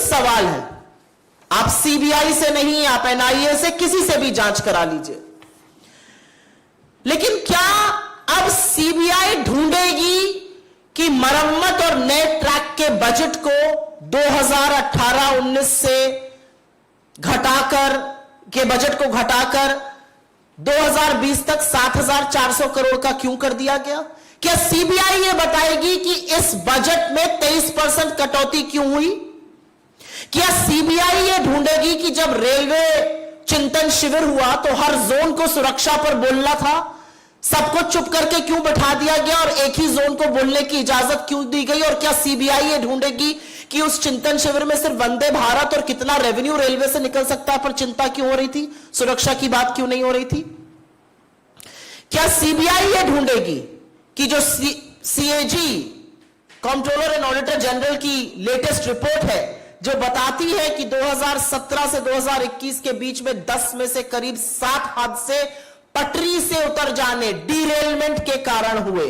सवाल है। आप सीबीआई से नहीं, आप एनआईए से, किसी से भी जांच करा लीजिए, लेकिन क्या अब सीबीआई ढूंढेगी कि मरम्मत और नए ट्रैक के बजट को 2018-19 से घटाकर के बजट को घटाकर 2020 तक 7,400 करोड़ का क्यों कर दिया गया? क्या सीबीआई ये बताएगी कि इस बजट में 23% कटौती क्यों हुई? क्या सीबीआई ये ढूंढेगी कि जब रेलवे चिंतन शिविर हुआ तो हर जोन को सुरक्षा पर बोलना था, सबको चुप करके क्यों बैठा दिया गया और एक ही जोन को बोलने की इजाजत क्यों दी गई? और क्या सीबीआई ये ढूंढेगी कि उस चिंतन शिविर में सिर्फ वंदे भारत और कितना रेवेन्यू रेलवे से निकल सकता है पर चिंता क्यों हो रही थी, सुरक्षा की बात क्यों नहीं हो रही थी? क्या सीबीआई ये ढूंढेगी कि जो CAG controller and auditor general की लेटेस्ट रिपोर्ट है जो बताती है कि 2017 से 2021 के बीच में 10 में से करीब 7 हादसे पटरी से उतर जाने, डीरेलमेंट के कारण हुए,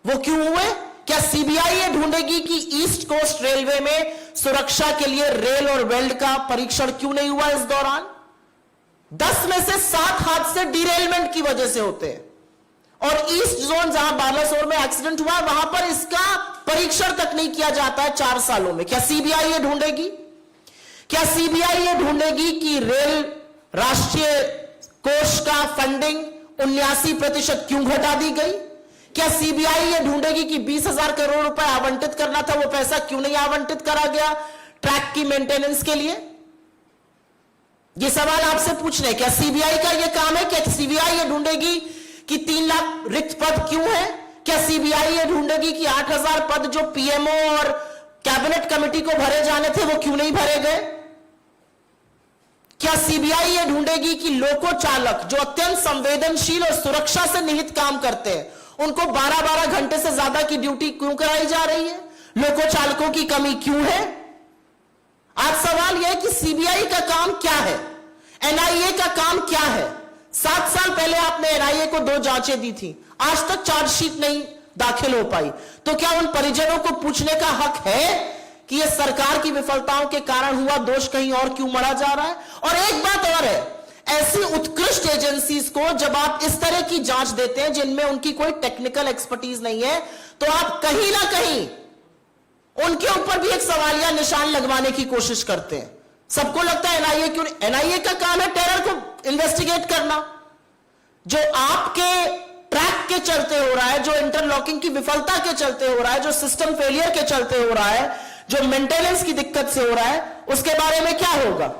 वो क्यों हुए? क्या सीबीआई ये ढूंढेगी कि ईस्ट कोस्ट रेलवे में सुरक्षा के लिए रेल और वेल्ड का परीक्षण क्यों नहीं हुआ इस दौरान? 10 में से 7 हादसे डीरेलमेंट की वजह से होते हैं, और ईस्ट जोन जहां बालासोर में एक्सीडेंट हुआ वहां पर इसका परीक्षण तक नहीं किया जाता है 4 सालों में। क्या सीबीआई ये ढूंढेगी? क्या सीबीआई ये ढूंढेगी कि रेल राष्ट्रीय कोष का फंडिंग 79% क्यों घटा दी गई? क्या सीबीआई ये ढूंढेगी कि 20,000 करोड़ रुपए आवंटित करना था, वो पैसा क्यों नहीं आवंटित करा गया ट्रैक की मेंटेनेंस के लिए? ये सवाल आपसे पूछने। क्या सीबीआई का ये काम है? क्या सीबीआई ये ढूंढेगी कि 3 लाख रिक्त पद क्यों है? क्या सीबीआई ये ढूंढेगी कि 8,000 पद जो पीएमओ और कैबिनेट कमेटी को भरे जाने थे वो क्यों नहीं भरे गए? क्या सीबीआई ये ढूंढेगी कि लोको चालक जो अत्यंत संवेदनशील और सुरक्षा से निहित काम करते हैं उनको 12-12 घंटे से ज्यादा की ड्यूटी क्यों कराई जा रही है? लोको चालकों की कमी क्यों है? आज सवाल यह है कि सीबीआई का काम क्या है, एनआईए का काम क्या है? 7 साल पहले आपने एनआईए को 2 जांचें दी थी, आज तक चार्जशीट नहीं दाखिल हो पाई, तो क्या उन परिजनों को पूछने का हक है कि यह सरकार की विफलताओं के कारण हुआ, दोष कहीं और क्यों मढ़ा जा रहा है? और एक बात और है, ऐसी उत्कृष्ट एजेंसीज को जब आप इस तरह की जांच देते हैं जिनमें उनकी कोई टेक्निकल एक्सपर्टीज नहीं है, तो आप कहीं ना कहीं उनके ऊपर भी एक सवालिया निशान लगवाने की कोशिश करते हैं। सबको लगता है एनआईए क्यों? एनआईए का काम है टेरर को इन्वेस्टिगेट करना। जो आपके ट्रैक के चलते हो रहा है, जो इंटरलॉकिंग की विफलता के चलते हो रहा है, जो सिस्टम फेलियर के चलते हो रहा है, जो मेंटेनेंस की दिक्कत से हो रहा है, उसके बारे में क्या होगा?